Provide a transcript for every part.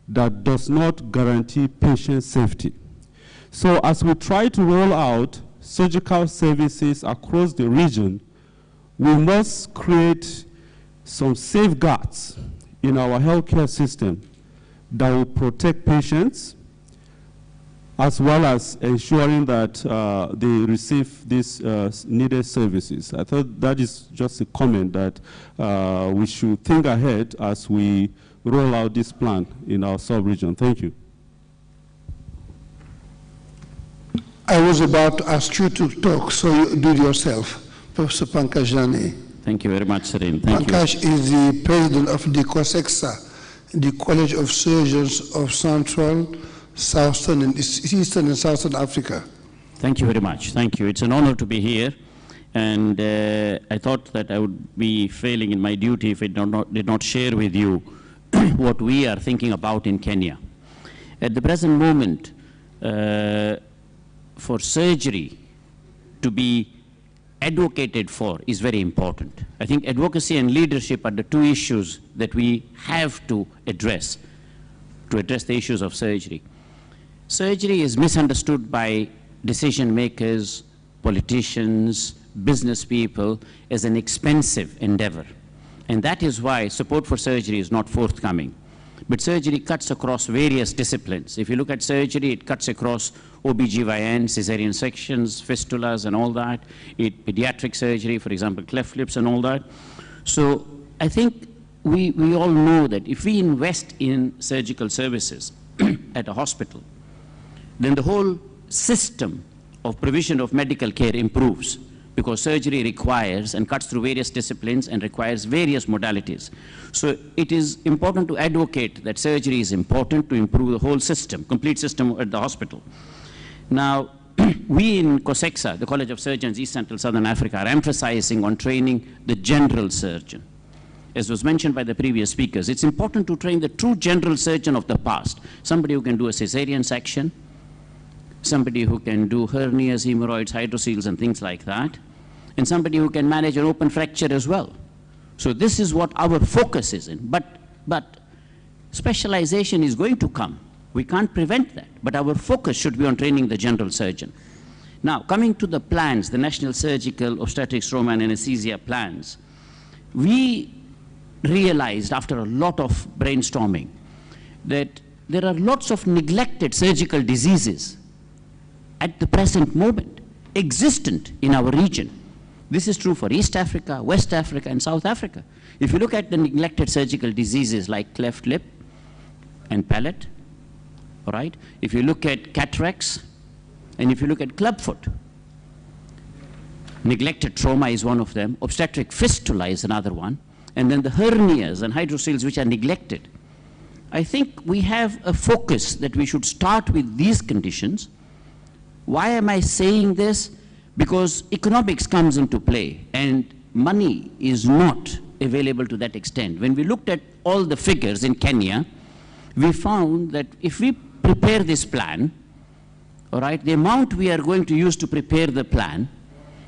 that does not guarantee patient safety. So as we try to roll out surgical services across the region, we must create some safeguards in our healthcare system that will protect patients, as well as ensuring that they receive these needed services. I thought that is just a comment that we should think ahead as we roll out this plan in our sub-region. Thank you. I was about to ask you to talk, so you do it yourself. Professor Pankaj Jani. Thank you very much, Serene. Thank Pankaj you. is the president of the COSEXA, the College of Surgeons of Central, Southern, and Eastern and Southern Africa. Thank you very much. Thank you. It's an honor to be here. And I thought that I would be failing in my duty if I did not share with you what we are thinking about in Kenya. At the present moment, for surgery to be advocated for is very important. I think advocacy and leadership are the two issues that we have to address the issues of surgery. Surgery is misunderstood by decision makers, politicians, business people as an expensive endeavor. And that is why support for surgery is not forthcoming. But surgery cuts across various disciplines. If you look at surgery, it cuts across OBGYN, cesarean sections, fistulas and all that, pediatric surgery, for example, cleft lips and all that. So I think we all know that if we invest in surgical services at a hospital, then the whole system of provision of medical care improves, because surgery requires and cuts through various disciplines and requires various modalities. So it is important to advocate that surgery is important to improve the whole system, complete system at the hospital. Now, we in COSEXA, the College of Surgeons, East Central Southern Africa, are emphasizing on training the general surgeon. As was mentioned by the previous speakers, it's important to train the true general surgeon of the past, somebody who can do a cesarean section, somebody who can do hernias, hemorrhoids, hydrocele, and things like that, and somebody who can manage an open fracture as well. So this is what our focus is in. But specialization is going to come. We can't prevent that. But our focus should be on training the general surgeon. Now, coming to the plans, the National Surgical Obstetrics, Trauma and Anesthesia plans, we realized after a lot of brainstorming that there are lots of neglected surgical diseases at the present moment existent in our region. This is true for East Africa, West Africa, and South Africa. If you look at the neglected surgical diseases like cleft lip and palate, all right? If you look at cataracts, and if you look at clubfoot, neglected trauma is one of them, obstetric fistula is another one, and then the hernias and hydroceles which are neglected. I think we have a focus that we should start with these conditions. Why am I saying this? Because economics comes into play and money is not available to that extent. When we looked at all the figures in Kenya, we found that if we prepare this plan, all right, the amount we are going to use to prepare the plan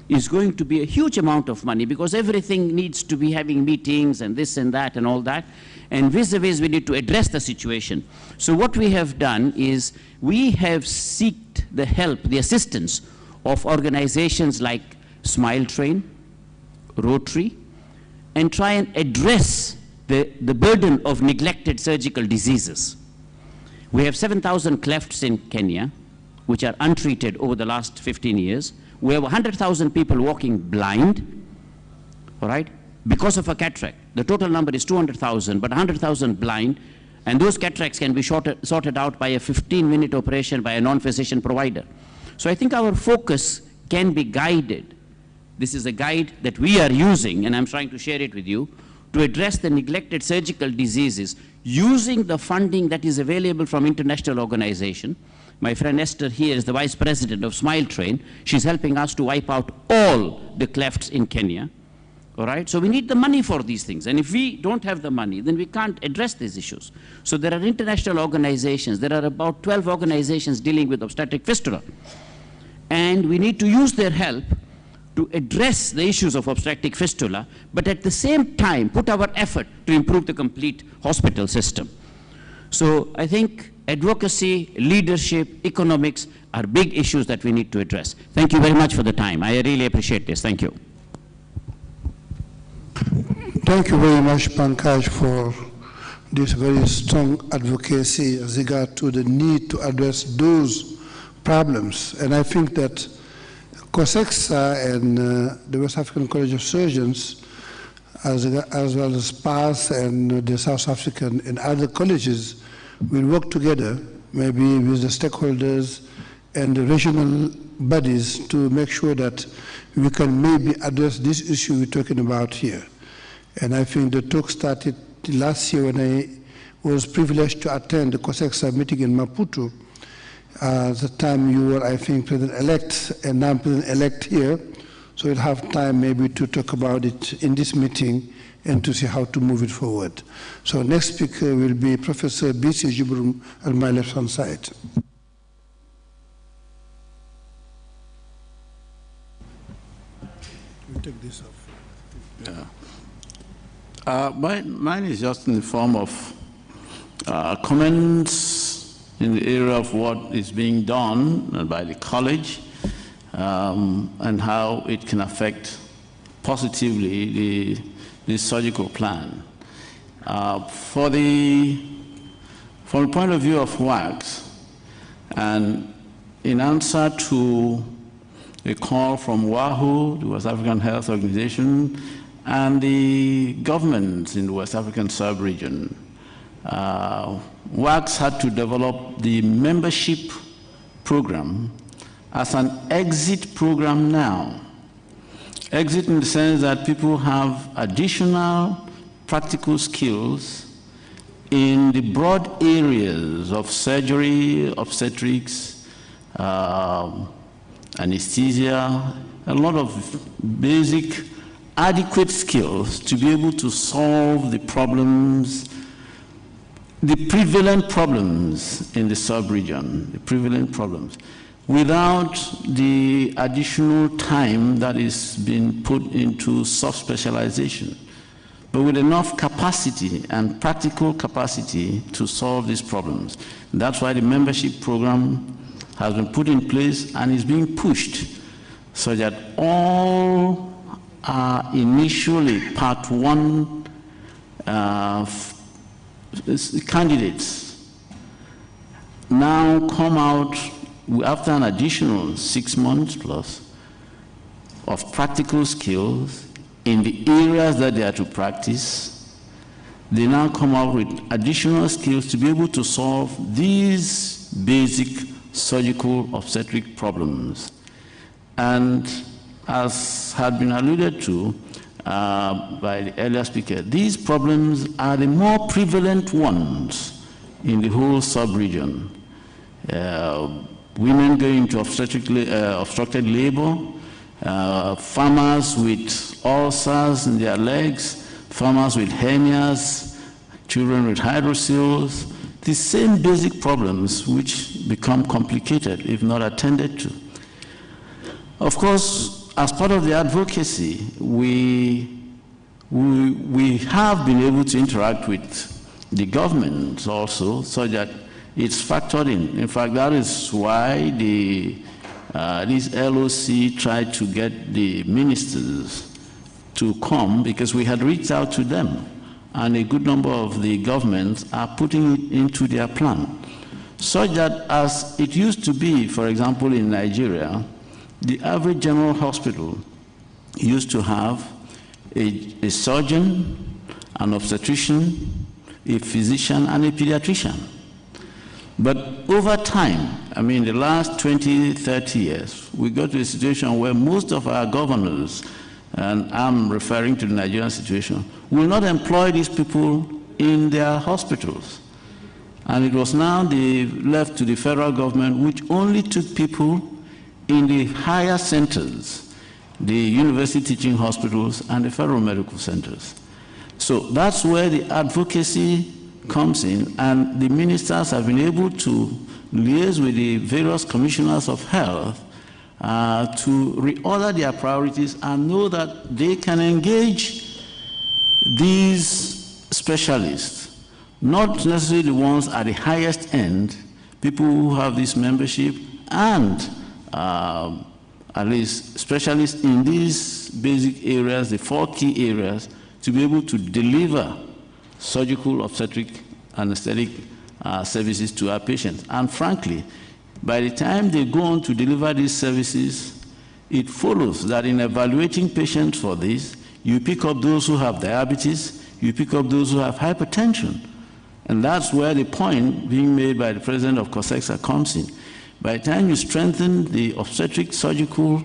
is going to be a huge amount of money, because everything needs to be having meetings and this and that and all that. And vis-a-vis, we need to address the situation. So what we have done is we have sought the help, the assistance of organizations like Smile Train, Rotary, and try and address the burden of neglected surgical diseases. We have 7,000 clefts in Kenya, which are untreated over the last 15 years. We have 100,000 people walking blind, all right, because of a cataract. The total number is 200,000, but 100,000 blind, and those cataracts can be sorted out by a 15-minute operation by a non-physician provider. So I think our focus can be guided. This is a guide that we are using, and I'm trying to share it with you, to address the neglected surgical diseases using the funding that is available from international organization. My friend Esther here is the vice president of Smile Train. She's helping us to wipe out all the clefts in Kenya. All right, so we need the money for these things. And if we don't have the money, then we can't address these issues. So there are international organizations. There are about 12 organizations dealing with obstetric fistula. And we need to use their help to address the issues of obstetric fistula, but at the same time, put our effort to improve the complete hospital system. So I think advocacy, leadership, economics are big issues that we need to address. Thank you very much for the time. I really appreciate this. Thank you. Thank you very much, Pankaj, for this very strong advocacy as regard to the need to address those problems. And I think that COSEXA and the West African College of Surgeons, as well as PAS and the South African and other colleges, will work together, maybe with the stakeholders and the regional bodies, to make sure that we can maybe address this issue we're talking about here. And I think the talk started last year when I was privileged to attend the COSEXA meeting in Maputo. At the time you were, I think, President-elect, and now President-elect here. So we'll have time maybe to talk about it in this meeting and to see how to move it forward. So next speaker will be Professor B.C. Jibrum on my left-hand side. We'll take this off. Yeah. Mine is just in the form of comments in the area of what is being done by the college and how it can affect positively the surgical plan. From the point of view of WACS, and in answer to a call from WAHO, the West African Health Organization, and the governments in the West African sub-region, WACS had to develop the membership program as an exit program now. Exit in the sense that people have additional practical skills in the broad areas of surgery, obstetrics, anesthesia, a lot of basic adequate skills to be able to solve the problems, the prevalent problems in the sub-region, the prevalent problems, without the additional time that is being put into subspecialization, but with enough capacity and practical capacity to solve these problems. That's why the membership program has been put in place and is being pushed so that all initially part one candidates now come out after an additional 6 months plus of practical skills in the areas that they are to practice. They now come out with additional skills to be able to solve these basic surgical obstetric problems. And as had been alluded to by the earlier speaker, these problems are the more prevalent ones in the whole sub-region. Women going into obstructed labor, farmers with ulcers in their legs, farmers with hernias, children with hydrocele, the same basic problems which become complicated if not attended to. Of course, as part of the advocacy, we have been able to interact with the government also, so that it's factored in. In fact, that is why this LOC tried to get the ministers to come, because we had reached out to them, and a good number of the governments are putting it into their plan, such that as it used to be, for example, in Nigeria, the average general hospital used to have a surgeon, an obstetrician, a physician, and a pediatrician. But over time, I mean the last 20, 30 years, we got to a situation where most of our governors, and I'm referring to the Nigerian situation, will not employ these people in their hospitals. And it was now left to the federal government, which only took people in the higher centers, the university teaching hospitals and the federal medical centers. So that's where the advocacy comes in, and the ministers have been able to liaise with the various commissioners of health to reorder their priorities and know that they can engage these specialists not necessarily the ones at the highest end, people who have this membership, and at least specialists in these basic areas, the 4 key areas, to be able to deliver surgical, obstetric, anesthetic services to our patients. And frankly, by the time they go on to deliver these services, it follows that in evaluating patients for this, you pick up those who have diabetes, you pick up those who have hypertension. And that's where the point being made by the president of COSEXA comes in. By the time you strengthen the obstetric, surgical,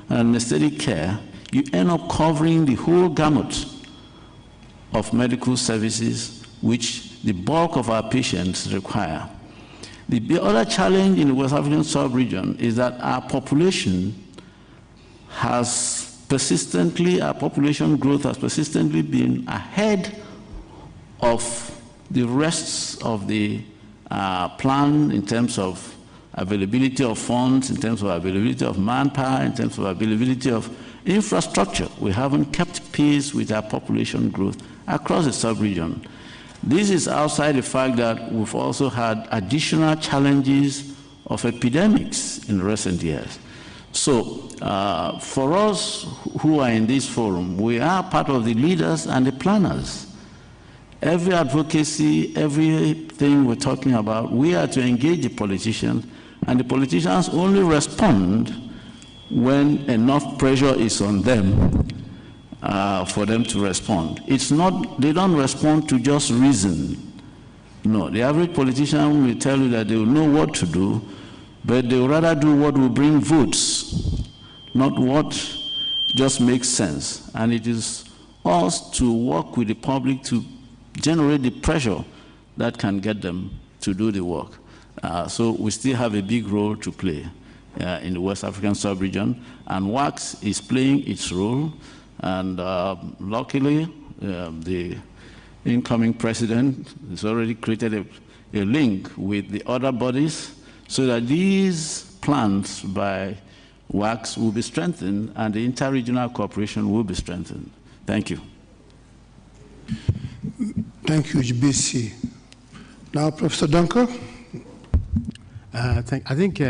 and anesthetic care, you end up covering the whole gamut of medical services which the bulk of our patients require. The other challenge in the West African sub-region is that our population has persistently, our population growth has persistently been ahead of the rest of the plan in terms of availability of funds, in terms of availability of manpower, in terms of availability of infrastructure. We haven't kept pace with our population growth across the sub-region. This is outside the fact that we've also had additional challenges of epidemics in recent years. So for us who are in this forum, we are part of the leaders and the planners. Every advocacy, everything we're talking about, we are to engage the politicians, and the politicians only respond when enough pressure is on them for them to respond. It's not, they don't respond to just reason. No, the average politician will tell you that they will know what to do, but they will rather do what will bring votes, not what just makes sense. And it is us to work with the public to generate the pressure that can get them to do the work. So we still have a big role to play in the West African sub-region, and WACS is playing its role, and luckily the incoming president has already created a link with the other bodies so that these plans by WACS will be strengthened and the inter-regional cooperation will be strengthened. Thank you. Thank you, GBC. Now, Professor Dunker. I think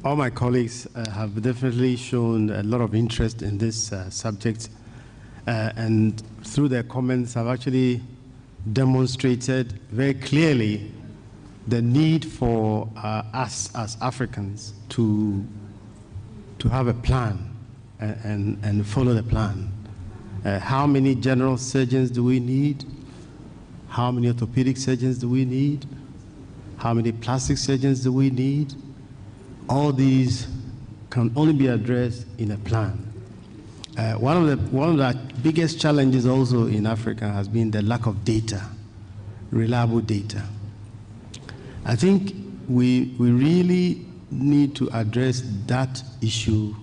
all my colleagues have definitely shown a lot of interest in this subject, and through their comments have actually demonstrated very clearly the need for us as Africans to have a plan and follow the plan. How many general surgeons do we need? How many orthopedic surgeons do we need? How many plastic surgeons do we need? All these can only be addressed in a plan. One of the biggest challenges also in Africa has been the lack of data, reliable data. I think we really need to address that issue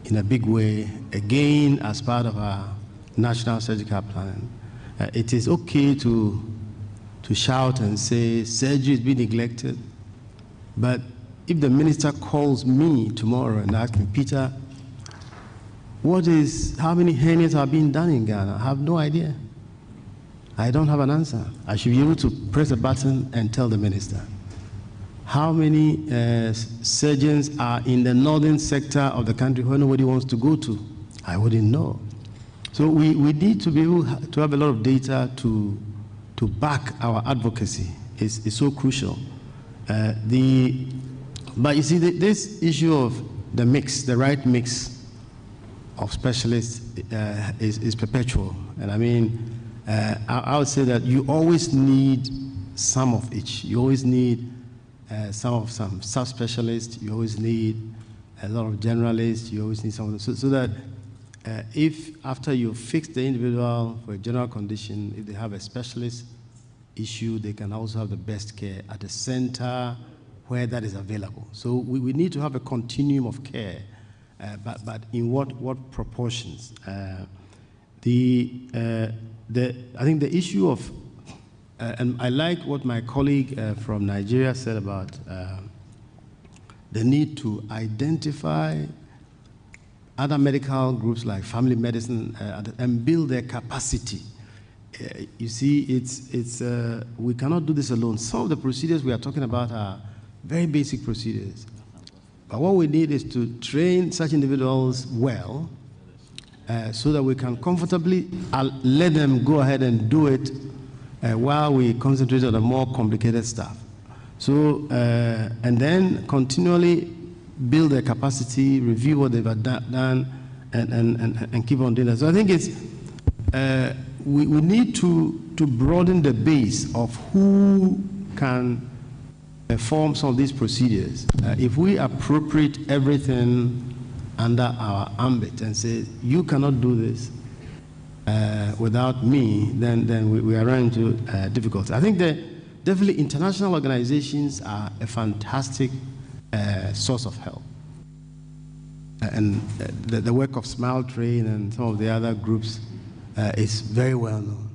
in a big way, again, as part of our national surgical plan. It is okay to shout and say surgery is being neglected, but if the minister calls me tomorrow and asks me, Peter, how many hernias are being done in Ghana? I have no idea. I don't have an answer. I should be able to press a button and tell the minister. How many surgeons are in the northern sector of the country where nobody wants to go to? I wouldn't know. So we need to be able to have a lot of data to back our advocacy. It's so crucial. But you see, this issue of the mix, the right mix of specialists is perpetual. And I mean, I would say that you always need some of each. You always need some subspecialists. You always need a lot of generalists. You always need some of them. So that if after you fix the individual for a general condition, if they have a specialist issue, they can also have the best care at the center where that is available. So we need to have a continuum of care, but in what proportions? I think the issue of, and I like what my colleague from Nigeria said about the need to identify other medical groups like family medicine and build their capacity you see, we cannot do this alone. Some of the procedures we are talking about are very basic procedures. But what we need is to train such individuals well so that we can comfortably let them go ahead and do it while we concentrate on the more complicated stuff. So, and then continually build their capacity, review what they've done, and keep on doing that. So I think it's, we need to broaden the base of who can perform some of these procedures. If we appropriate everything under our ambit and say, you cannot do this without me, then we are running into difficulty. I think that definitely international organizations are a fantastic source of help. And the work of Smile Train and some of the other groups is very well known.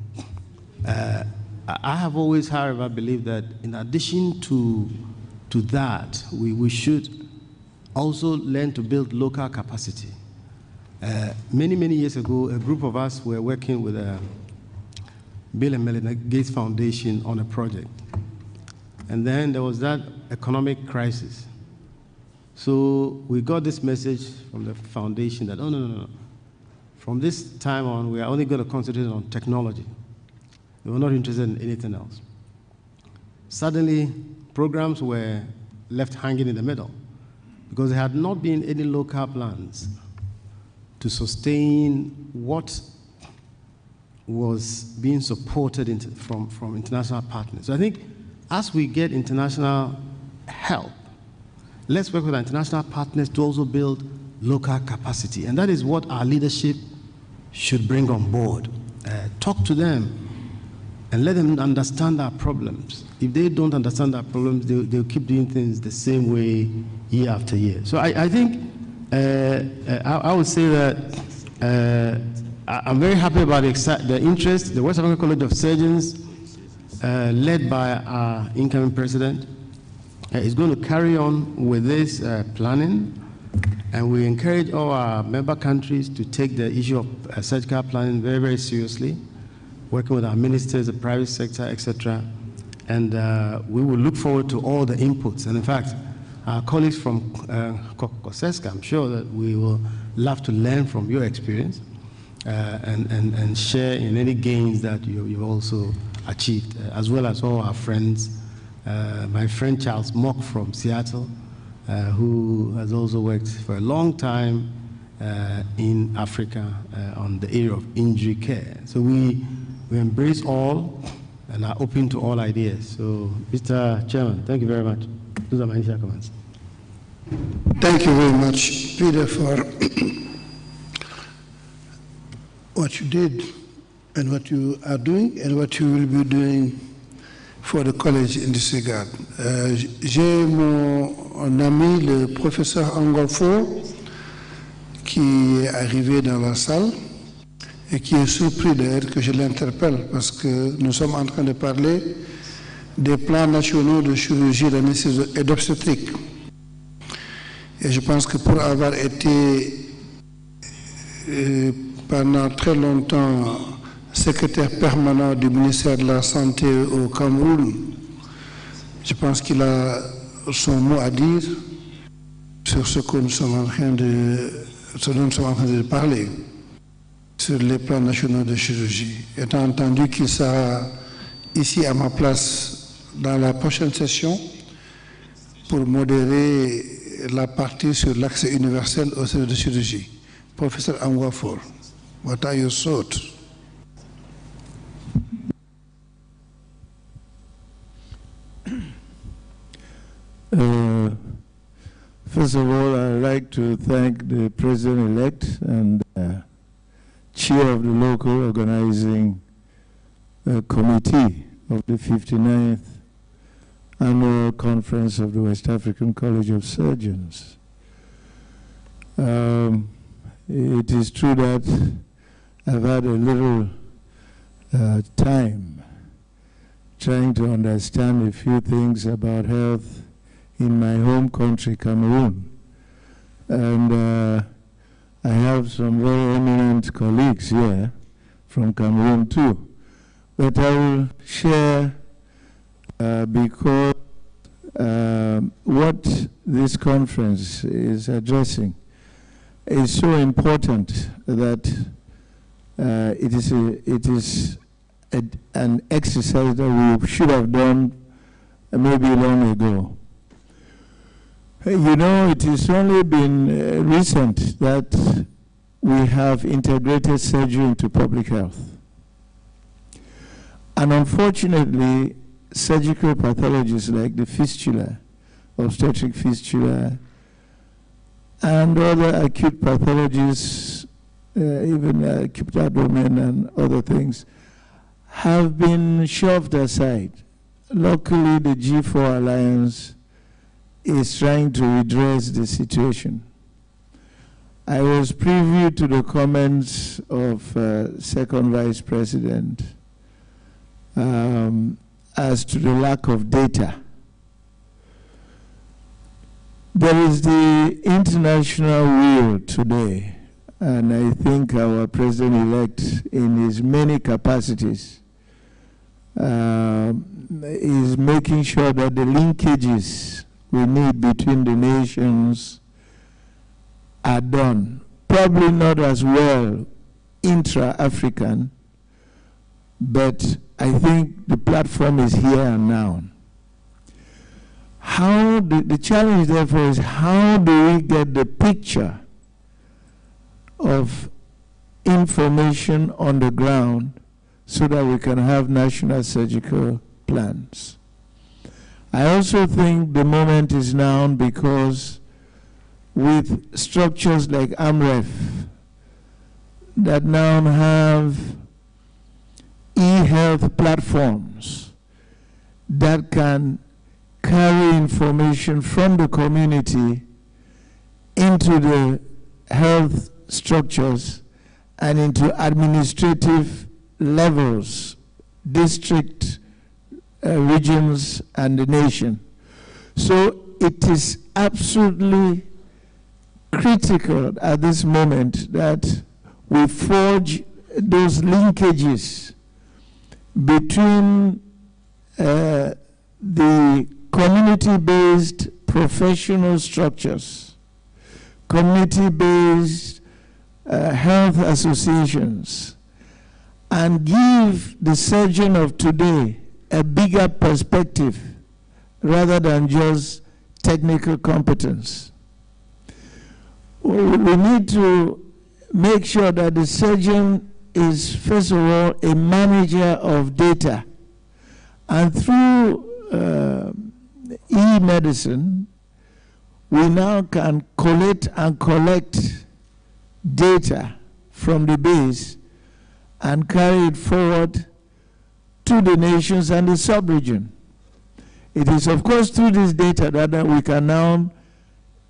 I have always, however, believed that in addition to that, we should also learn to build local capacity. Many years ago, a group of us were working with Bill and Melinda Gates Foundation on a project. And then there was that economic crisis. So we got this message from the foundation that, oh, no. From this time on, we are only going to concentrate on technology. They were not interested in anything else. Suddenly, programs were left hanging in the middle because there had not been any local plans to sustain what was being supported from international partners. So I think as we get international help, let's work with our international partners to also build local capacity. And that is what our leadership should bring on board. Talk to them and let them understand our problems. If they don't understand our problems, they'll keep doing things the same way year after year. So I think I would say that I'm very happy about the interest. The West African College of Surgeons, led by our incoming president, is going to carry on with this planning. And we encourage all our member countries to take the issue of surgical planning very seriously, working with our ministers, the private sector, etc. And we will look forward to all the inputs. And in fact, our colleagues from COSESCA, I'm sure that we will love to learn from your experience and share in any gains that you've also achieved, as well as all our friends. My friend Charles Mock from Seattle, who has also worked for a long time in Africa on the area of injury care. So we embrace all and are open to all ideas. So, Mr. Chairman, thank you very much. Those are my initial comments. Thank you very much, Peter, for what you did and what you are doing and what you will be doing for the collège in this regard. J'ai mon ami, le professeur Angolfo, qui est arrivé dans la salle et qui est surpris d'ailleurs que je l'interpelle parce que nous sommes en train de parler des plans nationaux de chirurgie, d'anesthésie et d'obstétrique. Et je pense que pour avoir été pendant très longtemps secrétaire permanent du ministère de la Santé au Cameroun, je pense qu'il a son mot à dire sur ce que nous sommes en train de parler, sur les plans nationaux de chirurgie. Étant entendu qu'il sera ici à ma place dans la prochaine session pour modérer la partie sur l'accès universel au service de chirurgie. Professeur Angwafor, what are your thoughts? First of all, I'd like to thank the President-elect and Chair of the local organizing committee of the 59th Annual Conference of the West African College of Surgeons. It is true that I've had a little time trying to understand a few things about health in my home country, Cameroon. And I have some very eminent colleagues here from Cameroon too. but I will share because what this conference is addressing is so important that it is an exercise that we should have done maybe long ago. You know, it has only been recent that we have integrated surgery into public health. And unfortunately, surgical pathologies like the fistula, obstetric fistula, and other acute pathologies, even acute abdomen and other things, have been shoved aside. Luckily, the G4 Alliance is trying to redress the situation. I was privy to the comments of Second Vice President as to the lack of data. There is the international will today, and I think our President-elect, in his many capacities, is making sure that the linkages we need between the nations are done. Probably not as well intra-African, but I think the platform is here and now. How the challenge therefore is, how do we get the picture of information on the ground so that we can have national surgical plans? I also think the moment is now, because with structures like AMREF that now have e-health platforms that can carry information from the community into the health structures and into administrative levels, district, regions, and the nation. So it is absolutely critical at this moment that we forge those linkages between the community-based professional structures, community-based health associations, and give the surgeon of today a bigger perspective rather than just technical competence. We need to make sure that the surgeon is, first of all, a manager of data. And through e-medicine, we now can collect and collect data from the base and carry it forward to the nations and the sub-region. It is, of course, through this data that we can now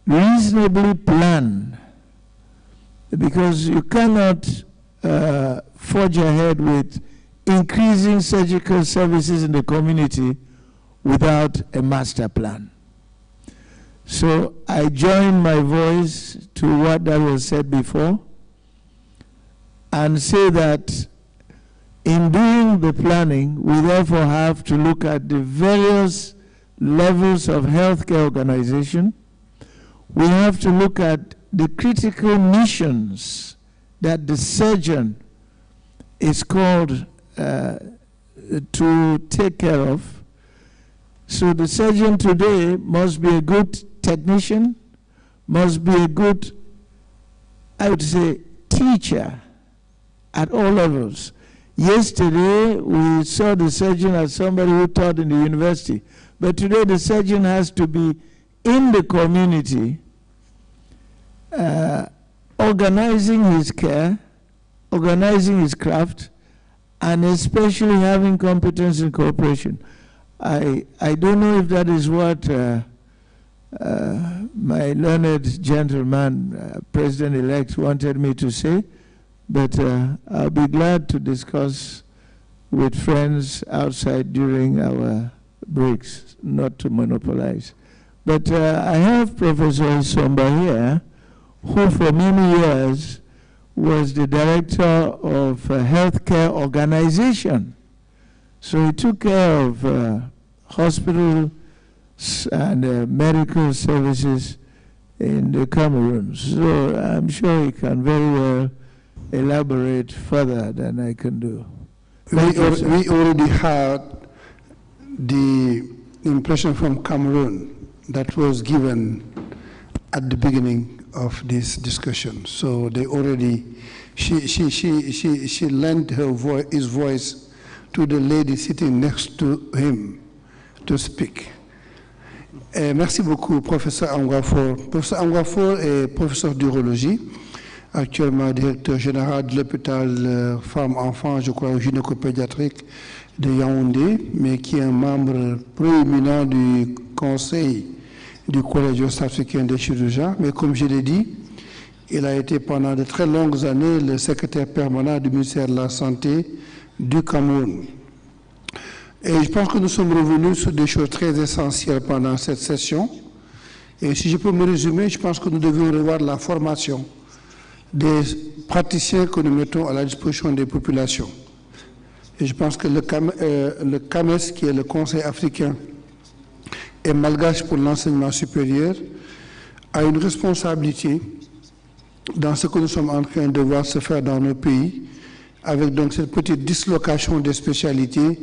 reasonably plan, because you cannot forge ahead with increasing surgical services in the community without a master plan. So I join my voice to what that was said before and say that in doing the planning, we therefore have to look at the various levels of healthcare organization. We have to look at the critical missions that the surgeon is called to take care of. So the surgeon today must be a good technician, must be a good, I would say, teacher at all levels. Yesterday, we saw the surgeon as somebody who taught in the university. But today, the surgeon has to be in the community, organizing his care, organizing his craft, and especially having competence in cooperation. I don't know if that is what my learned gentleman, President-elect, wanted me to say, but I'll be glad to discuss with friends outside during our breaks, not to monopolize. But I have Professor Isomba here, who for many years was the director of a healthcare organization So he took care of hospitals and medical services in the Cameroon. So I'm sure he can very well elaborate further than I can do. We already had the impression from Cameroon that was given at the beginning of this discussion. So they already, she lent his voice to the lady sitting next to him to speak. Merci beaucoup, professeur Angwafor. Professeur Angwafor est professeur d'urologie, actuellement directeur général de l'hôpital femmes-enfants, je crois, gynéco-pédiatrique de Yaoundé, mais qui est un membre proéminent du conseil du Collège Africain des Chirurgiens. Mais comme je l'ai dit, il a été pendant de très longues années le secrétaire permanent du ministère de la Santé du Cameroun. Et je pense que nous sommes revenus sur des choses très essentielles pendant cette session. Et si je peux me résumer, je pense que nous devions revoir la formation des praticiens que nous mettons à la disposition des populations. Et je pense que le CAMES, qui est le Conseil africain et malgache pour l'enseignement supérieur, a une responsabilité dans ce que nous sommes en train de voir se faire dans nos pays, avec donc cette petite dislocation des spécialités.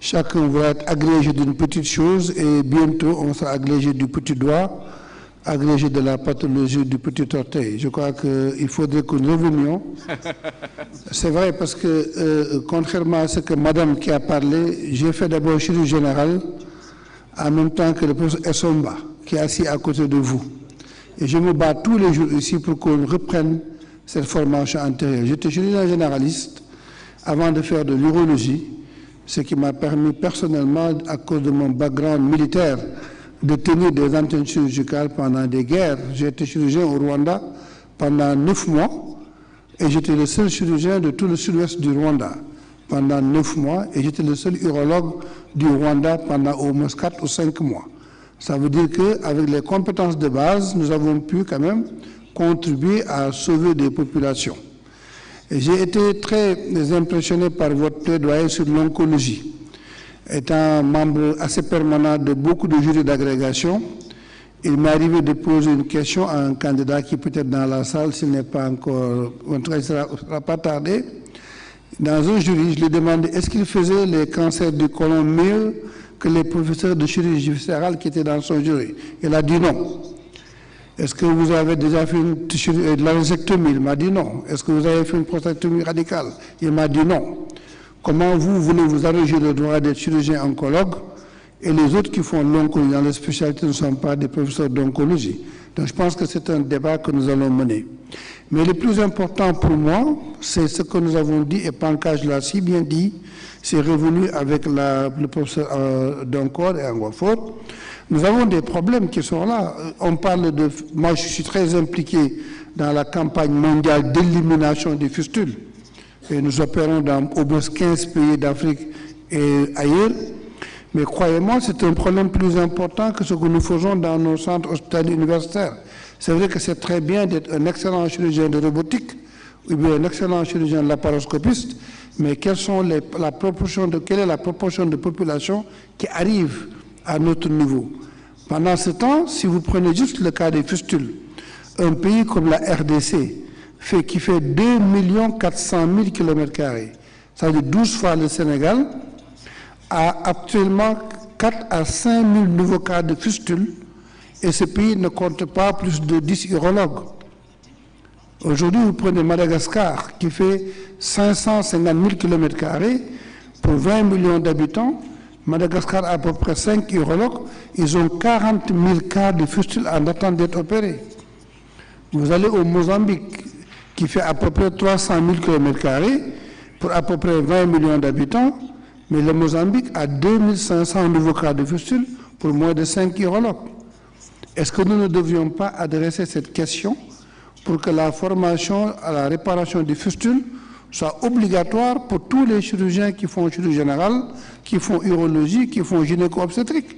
Chacun va être agrégé d'une petite chose et bientôt on sera agrégé du petit doigt, agrégé de la pathologie du petit orteil. Je crois qu'il faudrait que nous revenions. C'est vrai parce que contrairement à ce que madame qui a parlé, j'ai fait d'abord chirurgie générale en même temps que le professeur Essomba qui est assis à côté de vous. Et je me bats tous les jours ici pour qu'on reprenne cette formation antérieure. J'étais chirurgien généraliste avant de faire de l'urologie, ce qui m'a permis personnellement, à cause de mon background militaire, de tenir des antennes chirurgicales pendant des guerres. J'ai été chirurgien au Rwanda pendant 9 mois et j'étais le seul chirurgien de tout le sud-ouest du Rwanda pendant 9 mois et j'étais le seul urologue du Rwanda pendant au moins 4 ou 5 mois. Ça veut dire qu'avec les compétences de base, nous avons pu quand même contribuer à sauver des populations. J'ai été très impressionné par votre plaidoyer sur l'oncologie. Étant membre assez permanent de beaucoup de jurys d'agrégation, il m'est arrivé de poser une question à un candidat qui peut être dans la salle, s'il n'est pas encore, en tout cas il ne sera pas tardé. Dans un jury, je lui ai demandé est-ce qu'il faisait les cancers du côlon mieux que les professeurs de chirurgie viscérale qui étaient dans son jury. Il a dit non. Est-ce que vous avez déjà fait de la vasectomie? Il m'a dit non. Est-ce que vous avez fait une prostatectomie radicale? Il m'a dit non. Comment vous voulez vous arroger le droit d'être chirurgien oncologue et les autres qui font l'oncologie dans les spécialités ne sont pas des professeurs d'oncologie? Donc je pense que c'est un débat que nous allons mener. Mais le plus important pour moi, c'est ce que nous avons dit, et Pankaj l'a si bien dit, c'est revenu avec le professeur Donkor et Angwafor. Nous avons des problèmes qui sont là. On parle de... Moi, je suis très impliqué dans la campagne mondiale d'élimination des fistules. Et nous opérons dans au moins 15 pays d'Afrique et ailleurs. Mais croyez-moi, c'est un problème plus important que ce que nous faisons dans nos centres hospitaliers universitaires. C'est vrai que c'est très bien d'être un excellent chirurgien de robotique ou bien un excellent chirurgien de laparoscopiste, mais quelle est la proportion de population qui arrive à notre niveau? Pendant ce temps, si vous prenez juste le cas des fistules, un pays comme la RDC, qui fait 2 400 000 km², ça veut dire 12 fois le Sénégal, a actuellement 4 à 5 000 nouveaux cas de fistules, et ce pays ne compte pas plus de 10 urologues. Aujourd'hui, vous prenez Madagascar, qui fait 550 000 km² pour 20 millions d'habitants. Madagascar a à peu près 5 urologues. Ils ont 40 000 cas de fistules en attente d'être opérés. Vous allez au Mozambique, qui fait à peu près 300 000 km² pour à peu près 20 millions d'habitants. Mais le Mozambique a 2500 nouveaux cas de fistules pour moins de 5 urologues. Est-ce que nous ne devions pas adresser cette question pour que la formation à la réparation des fistules soit obligatoire pour tous les chirurgiens qui font chirurgie générale, qui font urologie, qui font gynéco-obstétrique?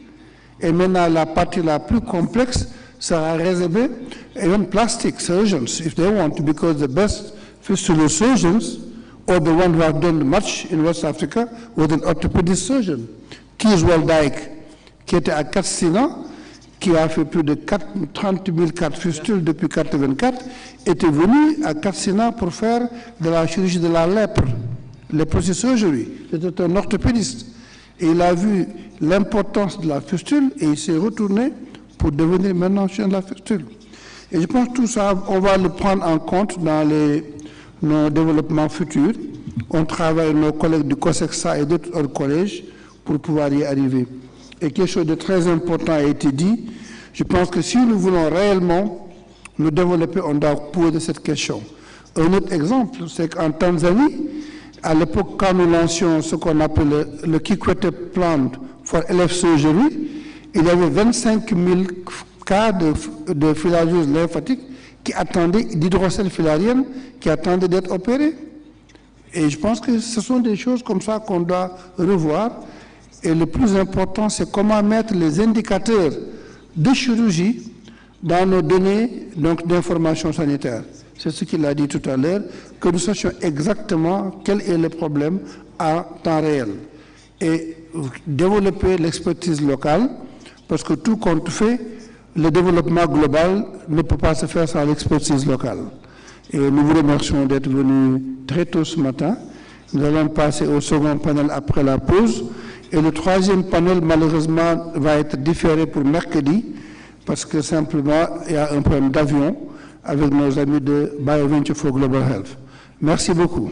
Et maintenant, la partie la plus complexe sera réservée even plastic surgeons, if they want, because the best fistula surgeons or the one who has done much in West Africa, was an orthopedic surgeon. Kees Waldyke, qui était à Katsina, qui a fait plus de 30 000 4 fistules depuis 1984, était venu à Katsina pour faire de la chirurgie de la lèpre, leprosy surgery. C'était un orthopédiste. Et il a vu l'importance de la fistule et il s'est retourné pour devenir maintenant chirurgien de la fistule. Et je pense que tout ça, on va le prendre en compte dans nos développements futurs. On travaille avec nos collègues du COSEXA et d'autres collèges pour pouvoir y arriver. Et quelque chose de très important a été dit. Je pense que si nous voulons réellement nous développer, on doit poser cette question. Un autre exemple, c'est qu'en Tanzanie, à l'époque, quand nous lancions ce qu'on appelle le Kikwete Plan for LF Surgery, il y avait 25 000 cas de filariose lymphatique qui attendaient, d'hydrocèle filarienne, qui attendaient d'être opérés. Et je pense que ce sont des choses comme ça qu'on doit revoir. Et le plus important, c'est comment mettre les indicateurs de chirurgie dans nos données d'information sanitaire. C'est ce qu'il a dit tout à l'heure, que nous sachions exactement quel est le problème à temps réel. Et développer l'expertise locale, parce que tout compte fait, le développement global ne peut pas se faire sans l'expertise locale. Et nous vous remercions d'être venus très tôt ce matin. Nous allons passer au second panel après la pause. Et le troisième panel, malheureusement, va être différé pour mercredi, parce que simplement, il y a un problème d'avion avec nos amis de BioVenture for Global Health. Merci beaucoup.